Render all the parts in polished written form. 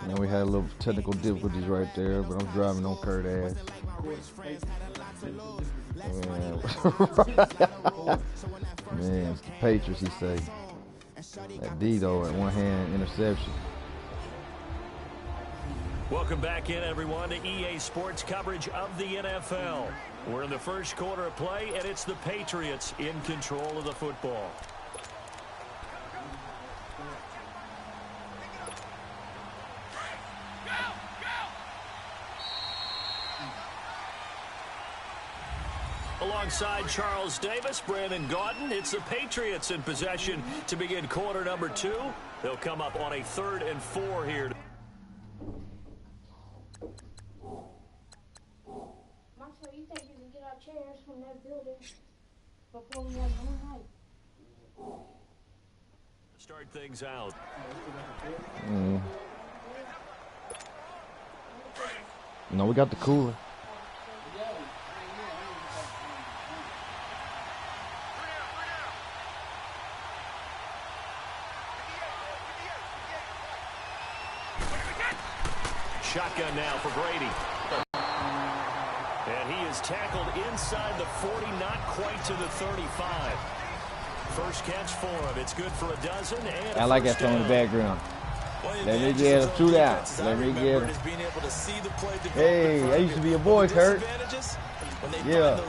And we had a little technical difficulties right there, but I'm driving on Kurt ass. Man, it's the Patriots, he say. That Dero at one hand interception. Welcome back in, everyone, to EA Sports coverage of the NFL. We're in the first quarter of play, and it's the Patriots in control of the football. Alongside Charles Davis, Brandon Gaudin, it's the Patriots in possession to begin quarter number 2. They'll come up on a 3rd and 4 here. Marcel, you think you can get our chairs from that building before we have one night? Start things out. No, we got the cooler. Shotgun now for Brady. And he is tackled inside the 40, not quite to the 35. First catch for him. It's good for a dozen. And I like that song in the background. Let me get a shootout. Let me get it. Hey, I used to be a boy, Kurt. Yeah.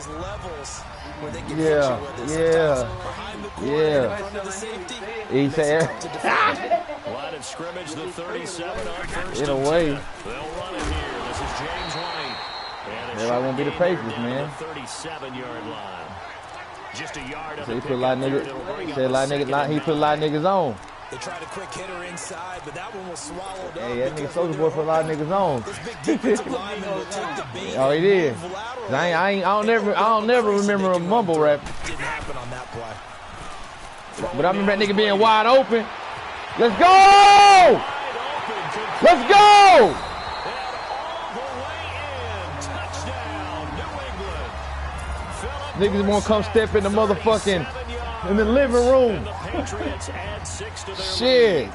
He said, line of scrimmage, the 37 on first. In a way. They'll run it here. This is James White. Everybody won't be the Patriots, man. 37-yard line. Just a yard. So he put a lot of niggas. He put a lot of niggas on. They tried a quick hitter inside, but that one was swallowed up. Hey, that nigga Soldier Boy put a lot of niggas on. This big defensive lineman will take the beat. Oh, he did. I don't never remember a mumble rap. Didn't happen on that play. But I remember that nigga being wide open. Let's go! Let's go! Niggas won't come step in the motherfucking in the living room. Shit.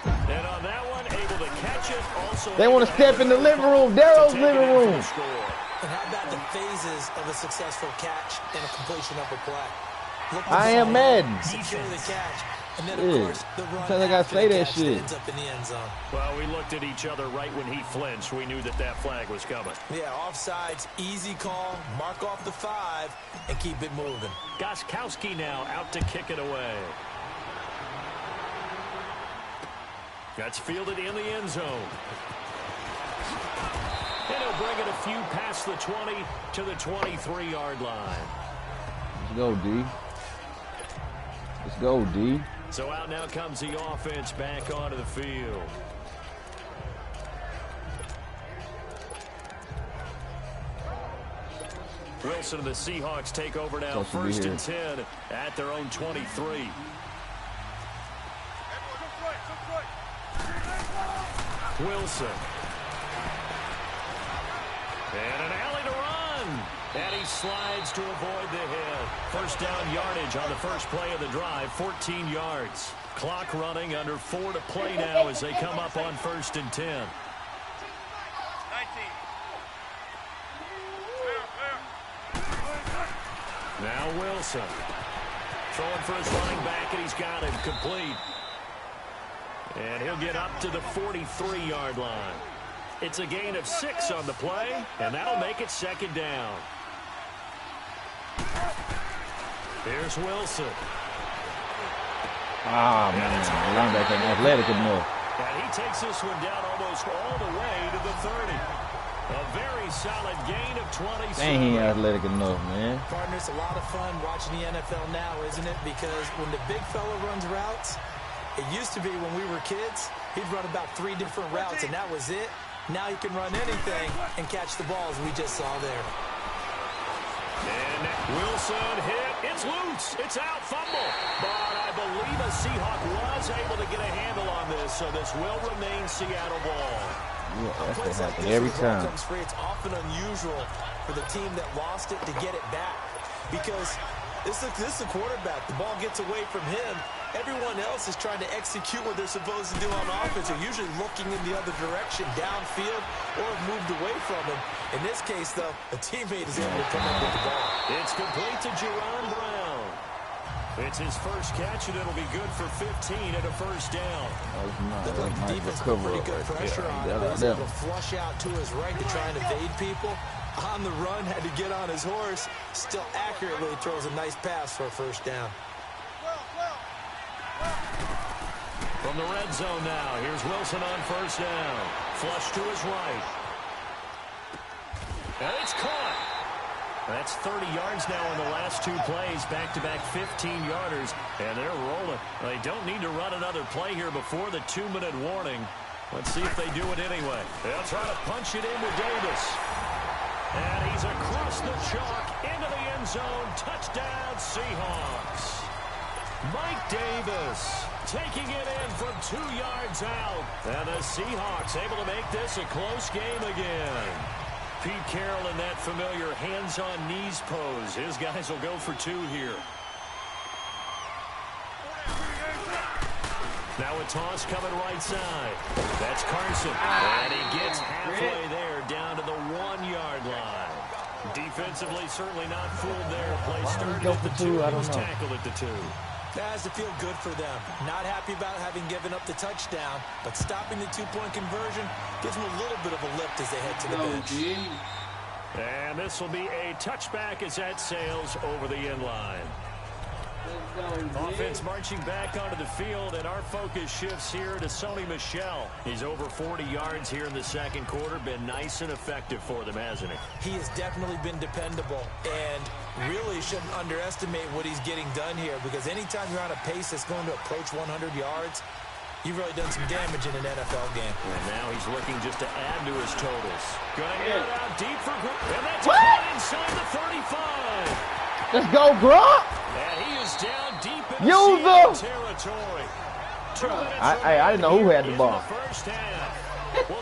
And on that one, able to catch it. Also they want to step in the living room, Dero's living room. And how about the phases of a successful catch and a completion of a play? I am Madden. Secure the catch. And then, of course, the run I gotta say that shit. Ends up in the end zone. Well, we looked at each other right when he flinched. We knew that that flag was coming. Yeah, offsides, easy call, mark off the 5, and keep it moving. Gostkowski now out to kick it away. That's fielded in the end zone. And he'll bring it a few past the 20 to the 23-yard line. Let's go, D. Let's go, D. So out now comes the offense back onto the field. Wilson and the Seahawks take over now, first and 10 at their own 23. Wilson. And an alley to run. And he slides to avoid the hit. First down yardage on the first play of the drive, 14 yards. Clock running, under 4 to play now as they come up on first and 10. 19. Now Wilson. Throwing for his running back, and he's got it complete. And he'll get up to the 43-yard line. It's a gain of 6 on the play, and that'll make it second down. Here's Wilson. Ah, man. Linebacker ain't athletic enough. And he takes this one down almost all the way to the 30. A very solid gain of 27. Dang, he ain't athletic enough, man. Partner, it's a lot of fun watching the NFL now, isn't it? Because when the big fella runs routes, it used to be when we were kids, he'd run about 3 different routes, and that was it. Now he can run anything and catch the ball, as we just saw there. And Wilson hit. It's loose. It's out. Fumble. But I believe a Seahawk was able to get a handle on this, so this will remain Seattle ball. Yeah, that's what happens every time. It's often unusual for the team that lost it to get it back, because this is a quarterback. The ball gets away from him, Everyone else is trying to execute what they're supposed to do on offense. They're usually looking in the other direction, downfield, or have moved away from him. In this case, though, a teammate is able to come up with the ball. It's complete to Jerron Brown. It's his first catch, and it'll be good for 15 and a first down. Looked like the defense put pretty good pressure on him. He was able to flush out to his right to try and evade people. On the run, had to get on his horse. Still accurately throws a nice pass for a first down. From the red zone now, here's Wilson on first down. Flush to his right. And it's caught. That's 30 yards now in the last two plays, back-to-back 15-yarders, and they're rolling. They don't need to run another play here before the 2-minute warning. Let's see if they do it anyway. They'll try to punch it into Davis. And he's across the chalk into the end zone. Touchdown, Seahawks. Mike Davis taking it in from 2 yards out. And the Seahawks able to make this a close game again. Pete Carroll in that familiar hands-on-knees pose. His guys will go for 2 here. Now a toss coming right side. That's Carson. And he gets halfway there down to the 1-yard line. Defensively, certainly not fooled there. Play started at the 2. He was tackled at the 2. That has to feel good for them. Not happy about having given up the touchdown, but stopping the 2-point conversion gives them a little bit of a lift as they head to the bench. And this will be a touchback as that sails over the end line. Offense marching back onto the field, and our focus shifts here to Sony Michel. He's over 40 yards here in the second quarter. Been nice and effective for them, hasn't he? He has definitely been dependable, and really shouldn't underestimate what he's getting done here, because anytime you're on a pace that's going to approach 100 yards, you've really done some damage in an NFL game. And now he's looking just to add to his totals. Going to get it out deep for Gronk. And that's caught inside the 35. Let's go, Gronk. And he is down deep in the territory. I didn't know who had the ball.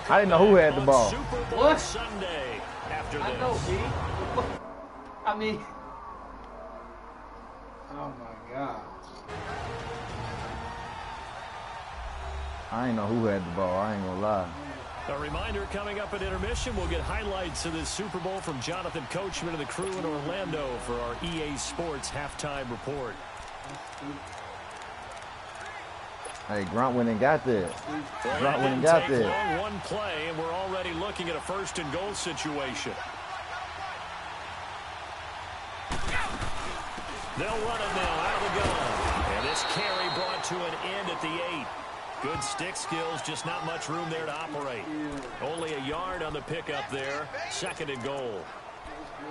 I didn't know who had the ball. What? Sunday after this. I know, B. I mean, oh my God. I ain't know who had the ball. I ain't gonna lie. A reminder, coming up at intermission, we'll get highlights of this Super Bowl from Jonathan Coachman and the crew in Orlando for our EA Sports halftime report. Hey, Grunt went and got there. Well, Grunt went and got there. Long one play, and we're already looking at a first and goal situation. They'll run it now out of the gun. And this carry brought to an end at the 8. Good stick skills, just not much room there to operate. Only a yard on the pickup there. Second and goal.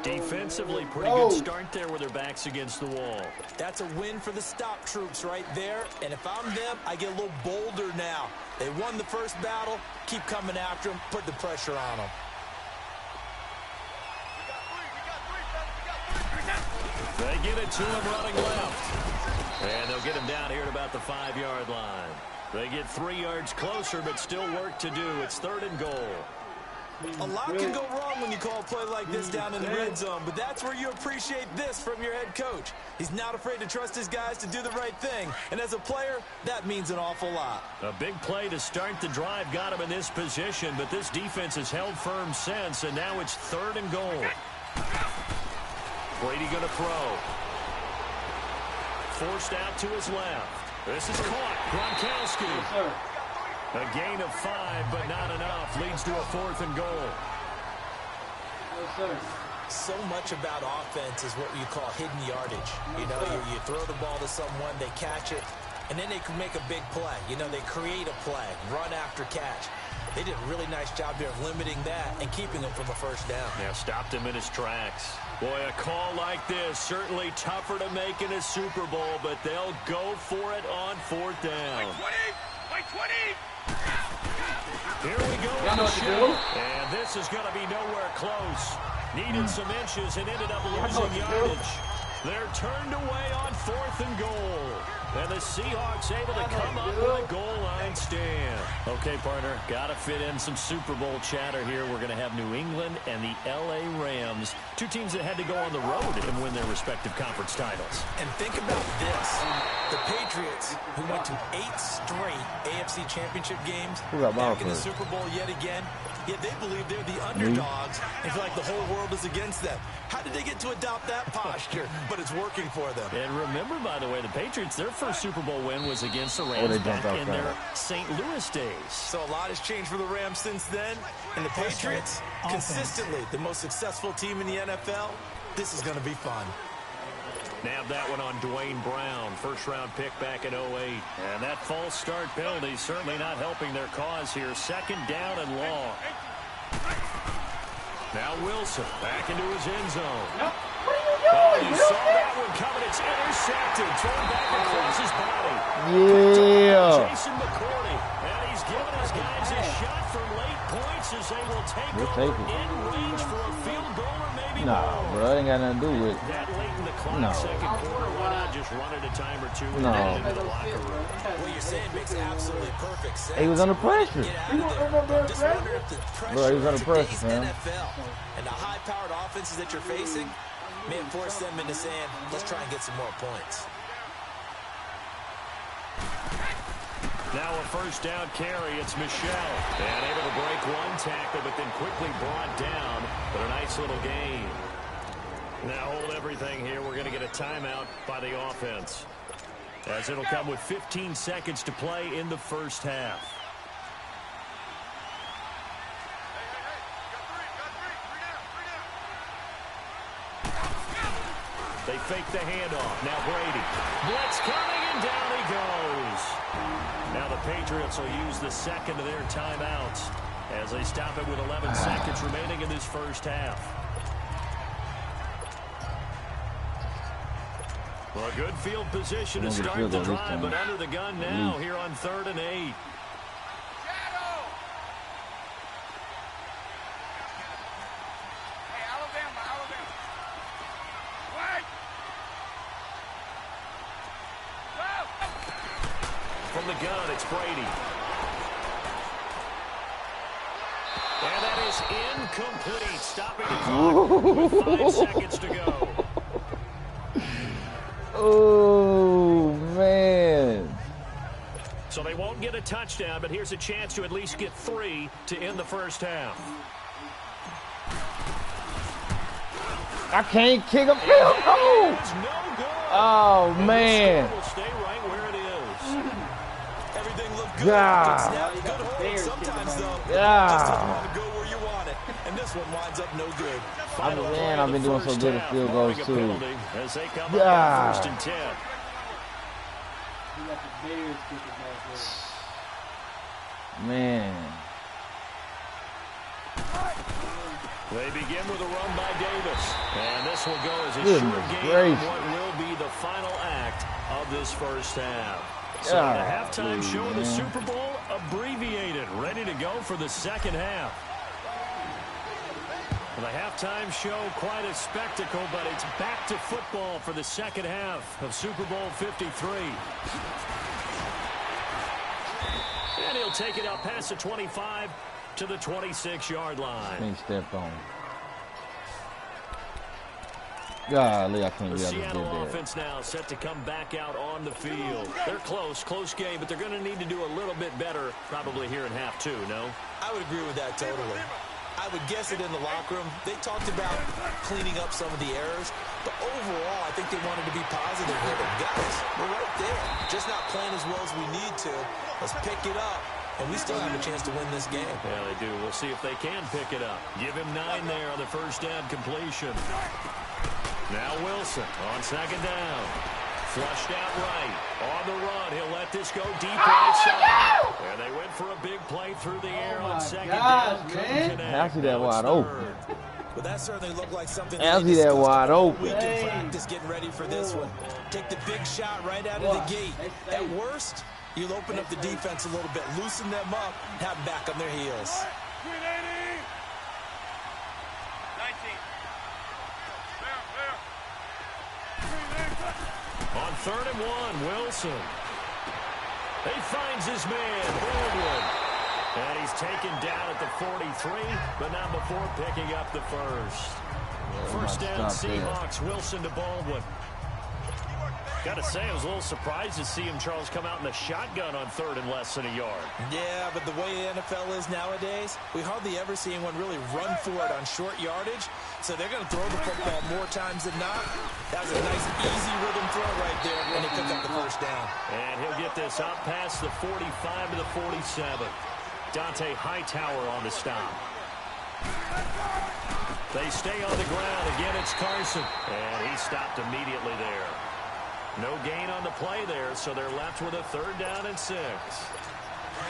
Defensively, pretty good start there with their backs against the wall. That's a win for the stop troops right there. And if I'm them, I get a little bolder now. They won the first battle. Keep coming after them. Put the pressure on them. They get it to him running left. And they'll get him down here at about the 5-yard line. They get 3 yards closer, but still work to do. It's third and goal. A lot can go wrong when you call a play like this down in the red zone, but that's where you appreciate this from your head coach. He's not afraid to trust his guys to do the right thing, and as a player, that means an awful lot. A big play to start the drive got him in this position, but this defense has held firm since, and now it's third and goal. Brady going to throw. Forced out to his left. This is caught. Gronkowski. A gain of 5, but not enough. Leads to a fourth and goal. So much about offense is what you call hidden yardage. You know, you throw the ball to someone, they catch it, and then they can make a big play. You know, they create a play, run after catch. They did a really nice job here of limiting that and keeping him from a first down. Yeah, stopped him in his tracks. Boy, a call like this, certainly tougher to make in a Super Bowl, but they'll go for it on fourth down. By 20! Here we go. Y'all know what to do? And this is going to be nowhere close. Needed some inches and ended up losing yardage. They're turned away on fourth and goal. And the Seahawks able to come up with a goal line stand. Okay, partner, got to fit in some Super Bowl chatter here. We're going to have New England and the LA Rams, two teams that had to go on the road and win their respective conference titles. And think about this. The Patriots, who went to 8 straight AFC championship games, back in the Super Bowl yet again, yet they believe they're the underdogs and feel like the whole world is against them. How did they get to adopt that posture? But it's working for them. And remember, by the way, the Patriots, their first Super Bowl win was against the Rams back in their St. Louis days. So a lot has changed for the Rams since then. And the Patriots, consistently the most successful team in the NFL. This is going to be fun. Nabbed that one on Dwayne Brown, first-round pick back in 08. And that false start penalty certainly not helping their cause here. Second down and long. Now Wilson back into his end zone. Oh, you saw that one coming. It's intercepted. Thrown back across his body. Yeah. Jason McCourty. And he's giving his guys a shot for late points as they will take over in range for a field goal or maybe more. Bro, that ain't got nothing to do with it. That late in the clock, second quarter, why not just run it a time or two and head into the locker room? What you're saying makes absolutely perfect sense. He was under pressure. Get out of there. Just wonder if the pressure Bro, he was under pressure, today's man. NFL and the high-powered offenses that you're facing may force them into saying, let's try and get some more points. Now a first down carry. It's Michelle. And able to break one tackle, but then quickly brought down. But a nice little gain. Now hold everything here. We're going to get a timeout by the offense, as it'll come with 15 seconds to play in the first half. They fake the handoff. Now Brady. Blitz coming, and down he goes. Now the Patriots will use the second of their timeouts as they stop it with 11 seconds remaining in this first half. Well, a good field position to start the drive, but under the gun now here on 3rd and 8. From the gun, it's Brady. And that is incomplete. Stopping the clock with 5 seconds to go. Oh, man. So they won't get a touchdown, but here's a chance to at least get 3 to end the first half. I can't kick a field goal. No good. Oh, man. Will stay right where it is. Everything looked good. God. Good hold. Sometimes, though, Yeah. just doesn't want to go where you want it. And this one winds up no good. Man, I've been doing so good at field goals, too. As they come up first and 10. Man. They begin with a run by Davis. And this will go as a Goodness short game gracious. of what will be the final act of this first half. So the halftime show of the Super Bowl abbreviated, ready to go for the second half. The halftime show, quite a spectacle, but it's back to football for the second half of Super Bowl 53. And he'll take it out past the 25 to the 26-yard line. Ain't stepped on. Golly, I can't The be able to Seattle do that. offense now set to come back out on the field. They're close game, but they're going to need to do a little bit better probably here in half 2, no? I would agree with that totally. I would guess it in the locker room. They talked about cleaning up some of the errors, but overall, I think they wanted to be positive with them. Guys, we're right there. Just not playing as well as we need to. Let's pick it up, and we still have a chance to win this game. Yeah, they do. We'll see if they can pick it up. Give him 9 there on the first down completion. Now Wilson on second down. Flushed out right. On the run, he'll let this go deep right side. And they went for a big play through the air on second down. I see that wide open. But that certainly looked like something I see that wide open. we can practice getting ready for this one. Take the big shot right out of the gate. At worst, you'll open up the defense a little bit, loosen them up, have them back on their heels. On On 3rd and 1, Wilson. He finds his man, Baldwin. And he's taken down at the 43, but not before picking up the first. First down, Seahawks. Wilson to Baldwin. Got to say, I was a little surprised to see him, Charles, come out in the shotgun on 3rd and less than a yard. Yeah, but the way the NFL is nowadays, we hardly ever see anyone really run for it on short yardage. So they're going to throw the football more times than not. That was a nice, easy rhythm throw right there when he picked up the first down. And he'll get this up past the 45 to the 47. Dante Hightower on the stop. They stay on the ground. Again, it's Carson. And he stopped immediately there. No gain on the play there, so they're left with a 3rd down and 6.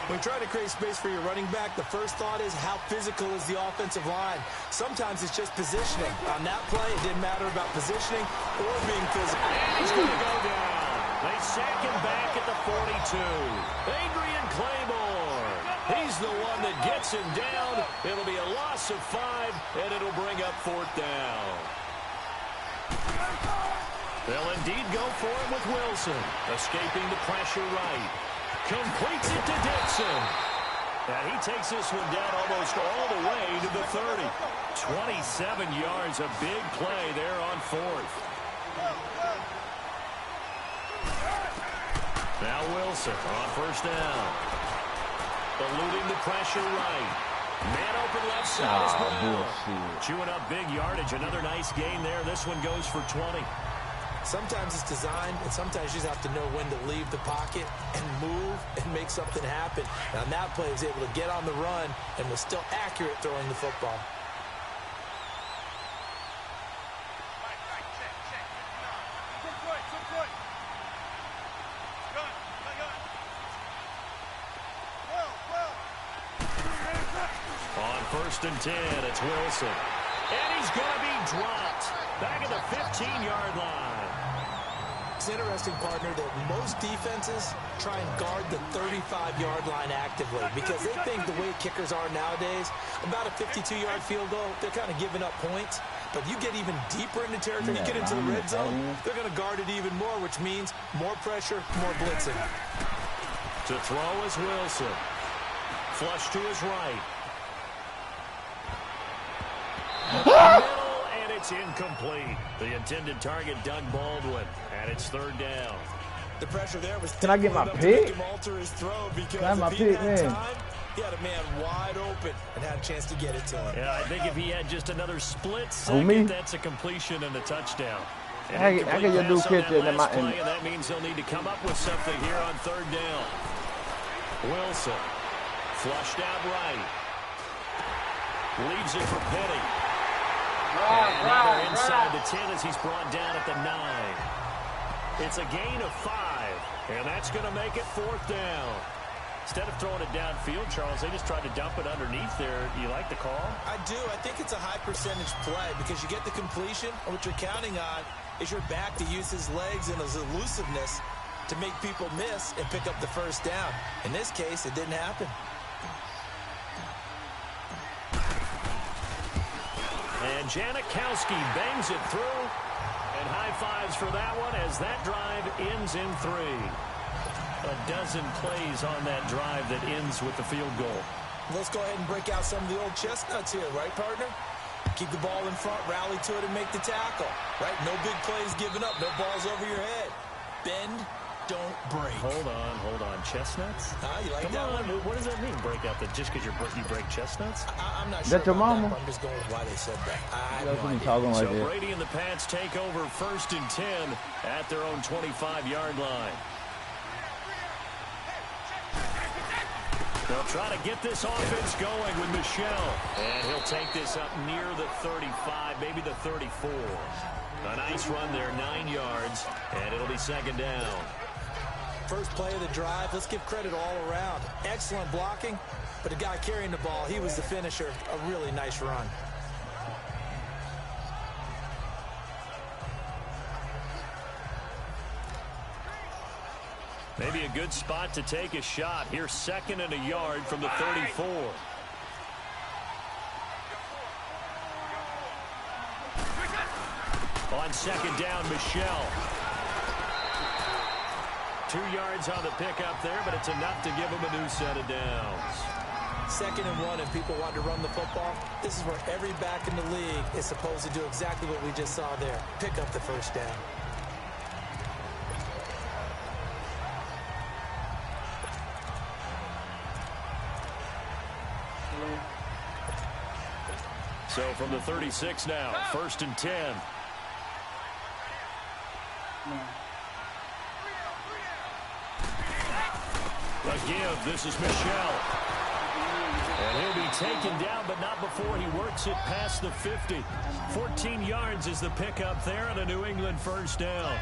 When trying to create space for your running back, the first thought is how physical is the offensive line. Sometimes it's just positioning. On that play, it didn't matter about positioning or being physical. And he's going to go down. They sack him back at the 42. Adrian Claymore. He's the one that gets him down. It'll be a loss of 5, and it'll bring up 4th down. They'll indeed go for it with Wilson. Escaping the pressure right. Completes it to Dixon. And he takes this one down almost all the way to the 30. 27 yards, a big play there on 4th. Now Wilson on 1st down. Eluding the pressure right. Man open left side is Brown. Chewing up big yardage. Another nice gain there. This one goes for 20. Sometimes it's designed, and sometimes you just have to know when to leave the pocket and move and make something happen. And on that play, he was able to get on the run and was still accurate throwing the football. On 1st and 10, it's Wilson. And he's going to be dropped back at the 15-yard line. It's interesting, partner, that most defenses try and guard the 35-yard line actively because they think the way kickers are nowadays, about a 52-yard field goal, they're kind of giving up points. But you get even deeper into territory, you get into the red zone, they're going to guard it even more, which means more pressure, more blitzing. To throw is Wilson. Flush to his right. Middle, and it's incomplete. The intended target, Doug Baldwin, and it's 3rd down. The pressure there was. Can I get my pick? Can I have my pick, man? He had a man wide open and had a chance to get it to him. Yeah, I think if he had just another split second, that's a completion and a touchdown. I get your new catcher and that means they'll need to come up with something here on 3rd down. Wilson, flushed out right. Leaves it for Petty. And now they're inside the 10 as he's brought down at the 9. It's a gain of 5, and that's going to make it 4th down. Instead of throwing it downfield, Charles, they just tried to dump it underneath there. Do you like the call? I do. I think it's a high percentage play because you get the completion, and what you're counting on is your back to use his legs and his elusiveness to make people miss and pick up the 1st down. In this case, it didn't happen. And Janikowski bangs it through. And high fives for that one as that drive ends in 3. A dozen plays on that drive that ends with the field goal. Let's go ahead and break out some of the old chestnuts here, right, partner? Keep the ball in front, rally to it, and make the tackle, right? No big plays given up, no balls over your head. Bend, don't break. Hold on. Chestnuts? You like Come that on. one? What does that mean, break out? That just because you break chestnuts? I'm not sure That's your about mama? that, I'm just going with why they said that. So Brady and the Pats take over 1st and 10 at their own 25-yard line. They'll try to get this offense going with Michel. And he'll take this up near the 35, maybe the 34. A nice run there, 9 yards, and it'll be 2nd down. First play of the drive, let's give credit all around. Excellent blocking, but the guy carrying the ball, he was the finisher. A really nice run. Maybe a good spot to take a shot. Here, 2nd and a yard from the 34. On 2nd down, Michel. 2 yards on the pickup there, but it's enough to give him a new set of downs. 2nd and 1, and people want to run the football. This is where every back in the league is supposed to do exactly what we just saw there. Pick up the first down. So from the 36 now, 1st and 10. A give. This is Michel. And he'll be taken down, but not before he works it past the 50. 14 yards is the pickup there and a New England first down.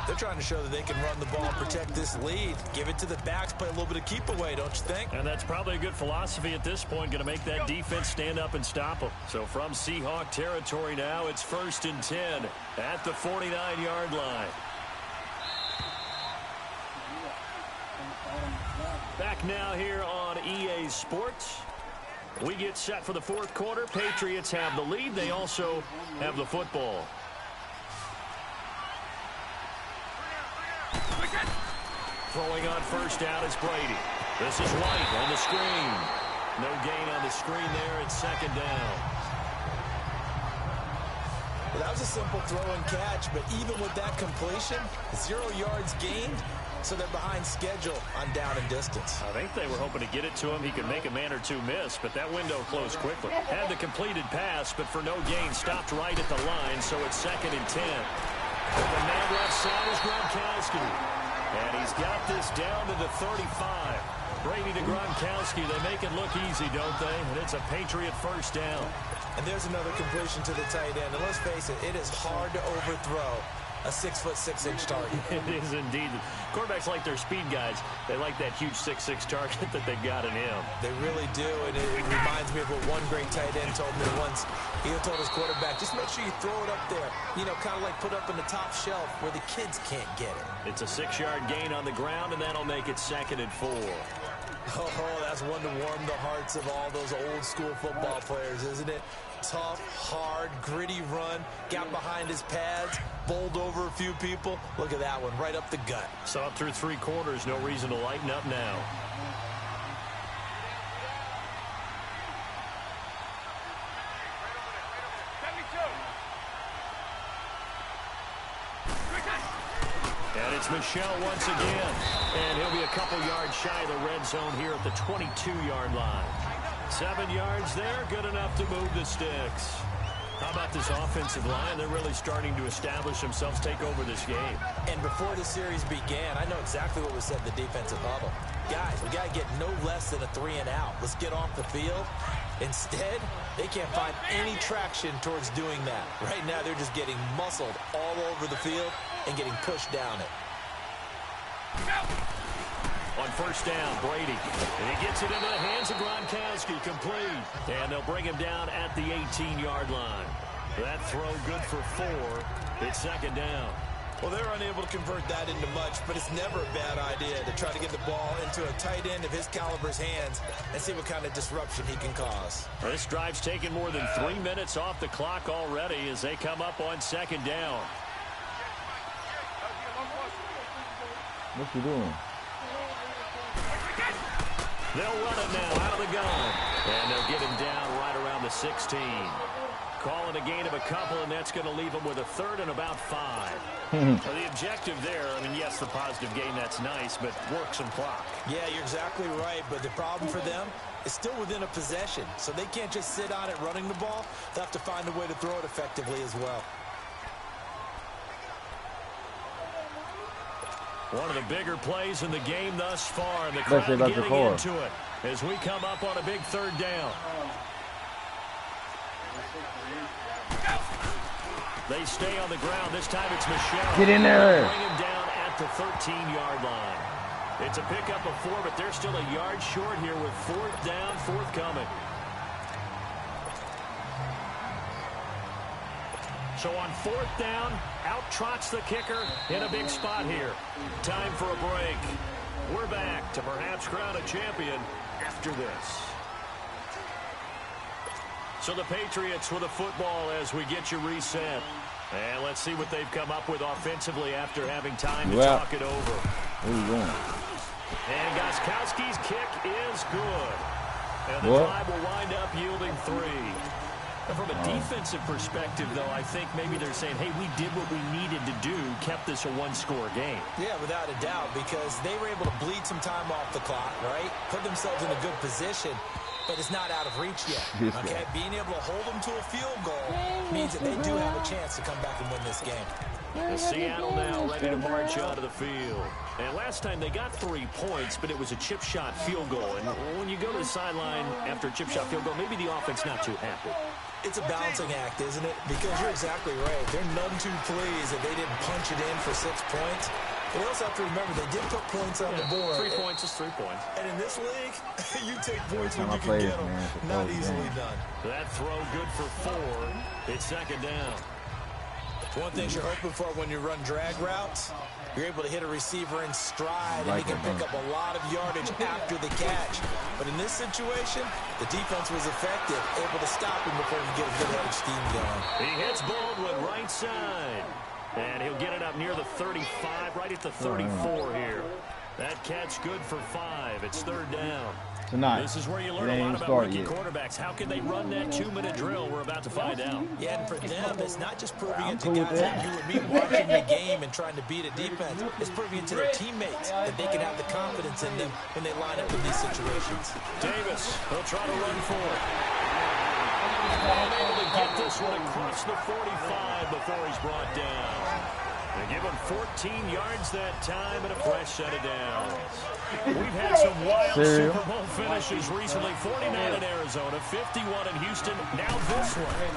They're trying to show that they can run the ball, protect this lead, give it to the backs, play a little bit of keep away, don't you think? And that's probably a good philosophy at this point, going to make that defense stand up and stop them. So from Seahawk territory now, it's 1st and 10 at the 49-yard line. Back now here on EA Sports. We get set for the 4th quarter. Patriots have the lead. They also have the football. Throwing on first down is Brady. This is White on the screen. No gain on the screen there. It's 2nd down. Well, that was a simple throw and catch, but even with that completion, 0 yards gained, so they're behind schedule on down and distance. I think they were hoping to get it to him. He could make a man or two miss, but that window closed quickly. Had the completed pass, but for no gain, stopped right at the line, so it's 2nd and 10. The man left side is Gronkowski. And he's got this down to the 35. Brady to Gronkowski. They make it look easy, don't they? And it's a Patriot first down. And there's another completion to the tight end. And let's face it, it is hard to overthrow a 6'6" target. It is indeed. Quarterbacks like their speed guys. They like that huge 6'6" target that they've got in him. They really do, and it reminds me of what one great tight end told me once. He told his quarterback, just make sure you throw it up there. You know, kind of like put up in the top shelf where the kids can't get it. It's a 6-yard gain on the ground, and that'll make it 2nd and 4. Oh, that's one to warm the hearts of all those old school football players, isn't it? Tough, hard, gritty run, got behind his pads, bowled over a few people. Look at that one, right up the gut. Saw it through 3 quarters, no reason to lighten up now. And it's Michel once again. And he'll be a couple yards shy of the red zone here at the 22-yard line. 7 yards there, good enough to move the sticks. How about this offensive line? They're really starting to establish themselves, take over this game. And before the series began, I know exactly what was said in the defensive huddle. Guys, we got to get no less than a 3 and out. Let's get off the field. Instead, they can't find any traction towards doing that. Right now, they're just getting muscled all over the field and getting pushed down it. On first down, Brady. And he gets it into the hands of Gronkowski, complete. And they'll bring him down at the 18-yard line. That throw good for 4. It's 2nd down. Well, they're unable to convert that into much, but it's never a bad idea to try to get the ball into a tight end of his caliber's hands and see what kind of disruption he can cause. Well, this drive's taken more than 3 minutes off the clock already as they come up on 2nd down. What's he doing? They'll run it now out of the gun. And they'll get him down right around the 16. Calling a gain of a couple, and that's going to leave them with a 3rd and about 5. The objective there, I mean, yes, the positive gain, that's nice, but work some clock. Yeah, you're exactly right, but the problem for them is still within a possession, so they can't just sit on it running the ball. They'll have to find a way to throw it effectively as well. One of the bigger plays in the game thus far, and the crowd getting into it as we come up on a big 3rd down. They stay on the ground. This time it's Michel. Get in there. Bring him down at the 13-yard line. It's a pickup of 4, but they're still a yard short here with 4th down, forthcoming. So on 4th down, out trots the kicker in a big spot here. Time for a break. We're back to perhaps crown a champion after this. So the Patriots with a football as we get you reset. And let's see what they've come up with offensively after having time to talk it over. Where you going? And Gostkowski's kick is good. And the drive will wind up yielding 3. And from a defensive perspective, though, I think maybe they're saying, hey, we did what we needed to do, kept this a one-score game. Yeah, without a doubt, because they were able to bleed some time off the clock, right? Put themselves in a good position, but it's not out of reach yet. Okay, being able to hold them to a field goal means that they do have a chance to come back and win this game. And Seattle now ready to march onto the field. And last time they got 3 points, but it was a chip shot field goal. And when you go to the sideline after a chip shot field goal, maybe the offense not too happy. It's a balancing act, isn't it? Because you're exactly right. They're none too pleased that they didn't punch it in for 6 points. But we also have to remember they did put points on the board. 3 points is 3 points. And in this league, you take points when you can get them. Not easily done. That throw good for 4. It's second down. One thing you're hoping for when you run drag routes, you're able to hit a receiver in stride, and he can pick up a lot of yardage after the catch. But in this situation, the defense was effective, able to stop him before he get a good head of steam going. He hits Baldwin right side. And he'll get it up near the 35, right at the 34 here. That catch good for 5. It's third down. Tonight. This is where you learn a lot about rookie quarterbacks. How can they run that 2-minute drill? We're about to find out. Yeah, and for them, it's not just proving it to guys like you and me watching the game and trying to beat a defense. It's proving it to their teammates that they can have the confidence in them when they line up in these situations. Davis, he'll try to run for it. Unable to get this one across the 45 before he's brought down. They give him 14 yards that time and a fresh set of downs. We've had some wild Super Bowl finishes recently. 49 in Arizona, 51 in Houston, now this one.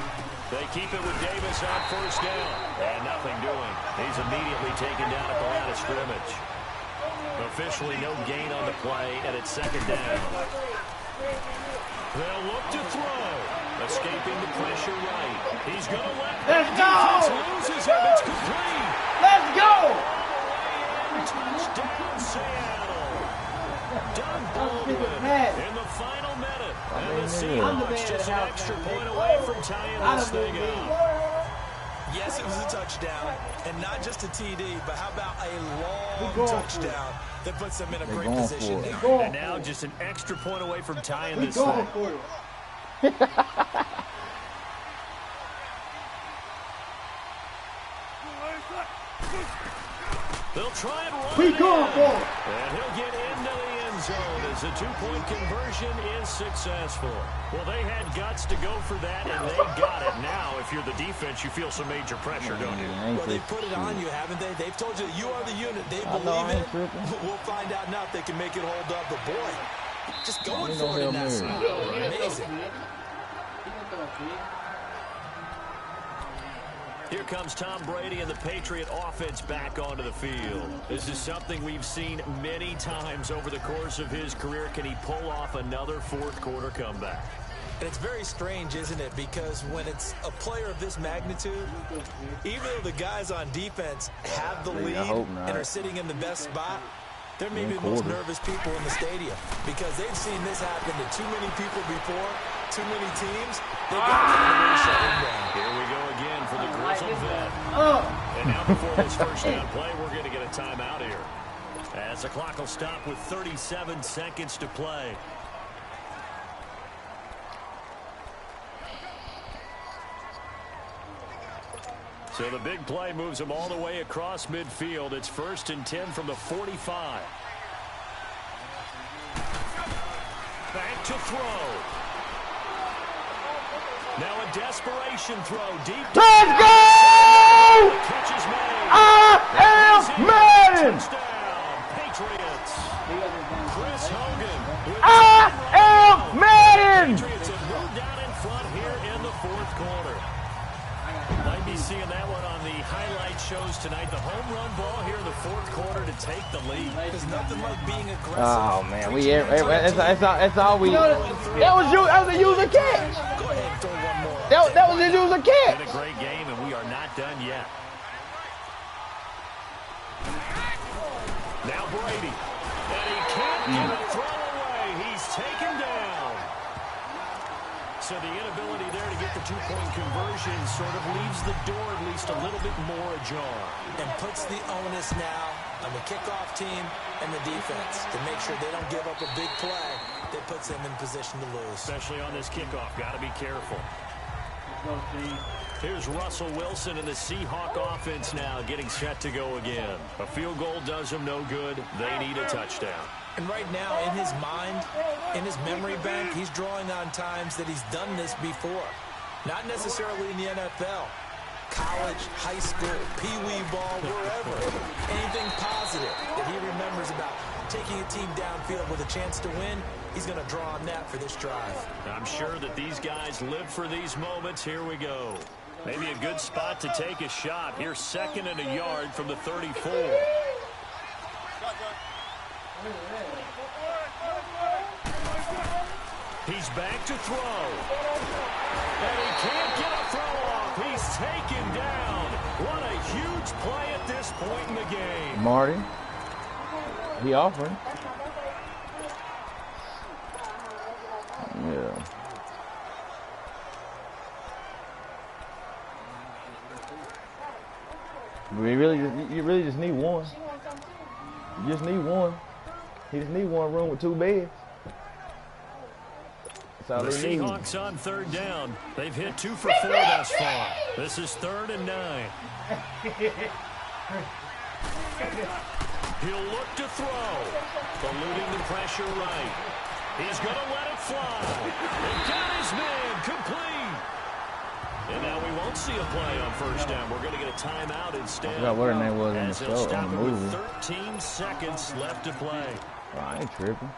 They keep it with Davis on first down. And nothing doing. He's immediately taken down at the line of scrimmage. Officially no gain on the play, and it's second down. They'll look to throw. Escaping the pressure right. He's going to let Let's go! Loses him. It's complete. Let's go! Touchdown, Seattle. Doug Baldwin in the final minute. And the Seahawks just an extra point away from tying this thing up. Yes, it was a touchdown, and not just a TD, but how about a long touchdown that puts them in a great position now. And now just an extra point away from tying this thing. They'll try and run it in. And he'll get into the end zone as the 2-point conversion is successful. Well, they had guts to go for that, and they got it. Now, if you're the defense, you feel some major pressure, don't you? Well, they put it on you, haven't they? They've told you that you are the unit. They believe it. We'll find out now if they can make it hold up. But, boy, just going for it in that spot. Amazing. Here comes Tom Brady and the Patriot offense back onto the field. This is something we've seen many times over the course of his career. Can he pull off another fourth-quarter comeback? And it's very strange, isn't it? Because when it's a player of this magnitude, even though the guys on defense have the lead and are sitting in the best spot, they're maybe the most nervous people in the stadium because they've seen this happen to too many people before, too many teams. They've got to find a way to shut them down. Here we go again for the grizzled vet. And now before this first down play, we're going to get a timeout here. As the clock will stop with 37 seconds to play. So the big play moves them all the way across midfield. It's 1st and 10 from the 45. Back to throw. Now a desperation throw deep. Let's go! Catch is made. I am Madden! Touchdown, Patriots. Chris Hogan. I am Madden! Patriots have moved down in front here in the 4th quarter. Might be seeing that one on the highlight shows tonight. The home run ball here in the 4th quarter to take the lead. There's nothing like being aggressive. Oh man, that's all we. That was a user catch. Go ahead and throw one more. That was a user catch. Been a great game, and we are not done yet. Now Brady, and he can't get a throw away. He's taken down. So the inability there to get the 2-point conversion sort of leaves the door at least a little bit more ajar. And puts the onus now on the kickoff team and the defense to make sure they don't give up a big play that puts them in position to lose. Especially on this kickoff. Got to be careful. Here's Russell Wilson in the Seahawk offense now getting set to go again. A field goal does him no good. They need a touchdown. And right now, in his mind, in his memory bank, he's drawing on times that he's done this before. Not necessarily in the NFL. College, high school, pee-wee ball, wherever. Anything positive that he remembers about taking a team downfield with a chance to win, he's going to draw on that for this drive. I'm sure that these guys live for these moments. Here we go. Maybe a good spot to take a shot. Here's 2nd and a yard from the 34. He's back to throw. And he can't get a throw off. He's taken down. What a huge play at this point in the game. Marty. He offering. Yeah. You really just need one. You just need one. He just need one room with 2 beds. That's all the they need. Seahawks on 3rd down. They've hit 2 for 4 thus far. This is 3rd and 9. He'll look to throw. Eluding the pressure right. He's going to let it fly. He got his man complete. And now we won't see a play on 1st down. We're going to get a timeout instead. I forgot what her name was in the As show, he'll stop on the it with movie. 13 seconds left to play. Oh, I ain't tripping.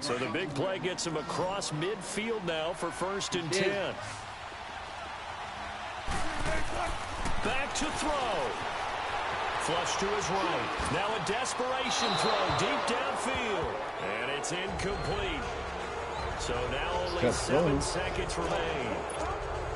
So the big play gets him across midfield now for 1st and 10. Back to throw. Flush to his right. Now a desperation throw deep downfield. And it's incomplete. So now only 7 seconds remain.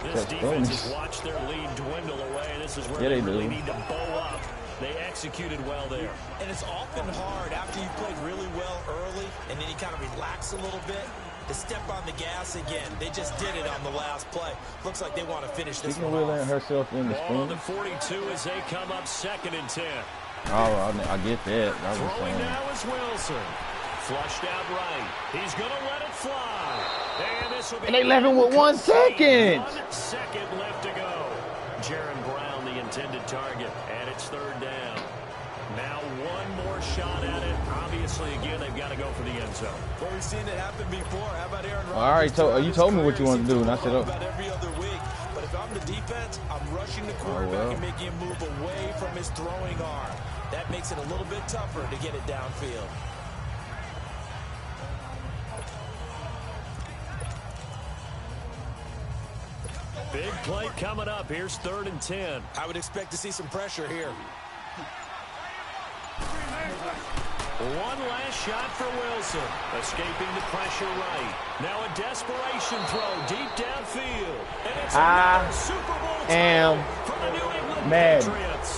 This defense has watched their lead dwindle away. This is where they really need to bow up. They executed well there. And it's often hard after you've played really well early and then you kind of relax a little bit to step on the gas again. They just did it on the last play. Looks like they want to finish this one off. Herself in the Ball on the 42 as they come up 2nd and 10. Oh, I get that. Throwing now is Wilson. Flushed out right. He's going to let it fly. And this will be. And they left him with 1 second. 1 second left to go. Jaron Brown, the intended target, and it's 3rd down. Now one more shot at it. Obviously, again, they've got to go for the end zone. Well, we've seen it happen before. How about Aaron Rodgers? All right, you told me what you want to do, and I said, oh. About every other week. But if I'm the defense, I'm rushing the quarterback and making him move away from his throwing arm. That makes it a little bit tougher to get it downfield. Big play coming up. Here's 3rd and 10. I would expect to see some pressure here. One last shot for Wilson. Escaping the pressure right. Now a desperation throw deep downfield. And it's another Super Bowl title for the New England Patriots.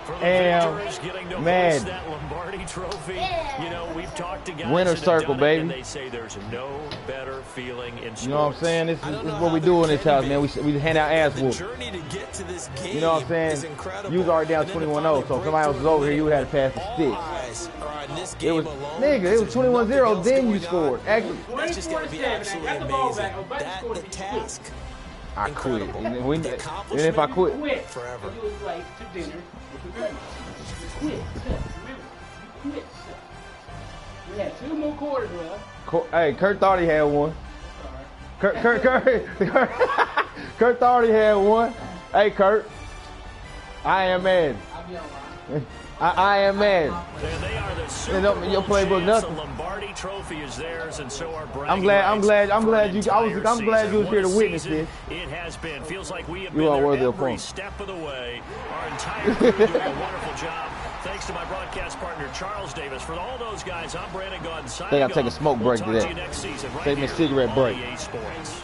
For the victors getting to host that Lombardi trophy. You know, we've talked to guys winner circle, baby. And they say there's no better feeling in sports. You know what I'm saying? This is what we do in this house, man. We hand out ass whoop. You know what I'm saying? You was already down 21-0, so if somebody else was over here, you would have to pass the stick. It was, nigga, it was 21-0, then you scored. Actually, that's just going to be absolutely amazing. The task. I quit. And if I quit forever. It was like to dinner. Quit. We had 2 more quarters left. Hey, Kurt thought he had one. Kurt thought he had one. Hey, Kurt. I am mad. I'll be all right. I am mad. They are the Super Bowl your playbook champs. nothing. The Lombardi Trophy is theirs, and so are I'm glad you was here to witness this. It has been. Feels like we have You are been worthy there of every points. step of the way. Our entire crew doing a wonderful job. Thanks to my broadcast partner Charles Davis. For all those guys, I'm Brandon Gaudin. I think I'll take a smoke break we'll today. to next season, right Take me a here cigarette on break. EA Sports.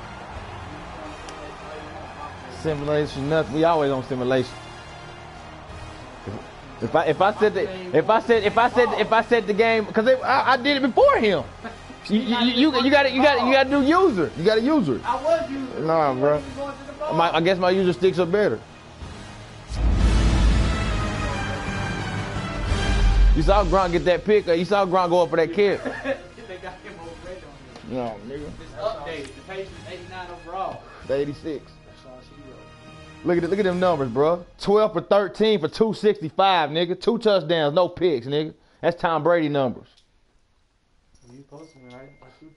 Simulation, nothing. We always on simulation. If I said the game, because I did it before him. You gotta do user. You gotta user. I was using. Nah, bro. I guess my user sticks are better. You saw Gronk get that pick, or you saw Gronk go up for that kick. They got him already on No, nigga. It's updated. The page is 89 overall. 86. That's all she wrote. Look at them numbers, bro. 12 for 13 for 265, nigga. 2 touchdowns, no picks, nigga. That's Tom Brady numbers. You posting it, right? I shoot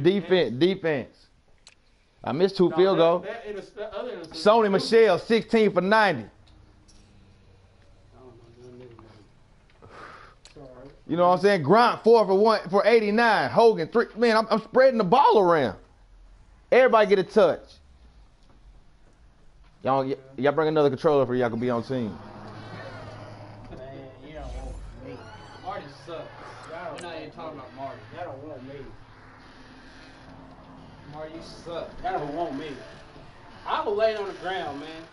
2 Defense. I missed 2 field goals. Sony Michelle, 16 for 90. You know what I'm saying? Gronk 4 for 89. Hogan 3. Man, I'm spreading the ball around. Everybody get a touch. Y'all bring another controller for y'all can be on team. Man, you don't want me. Marty sucks. We're not even talking about Marty. Y'all don't want me. Marty, you suck. Y'all don't want me. I was laying on the ground, man.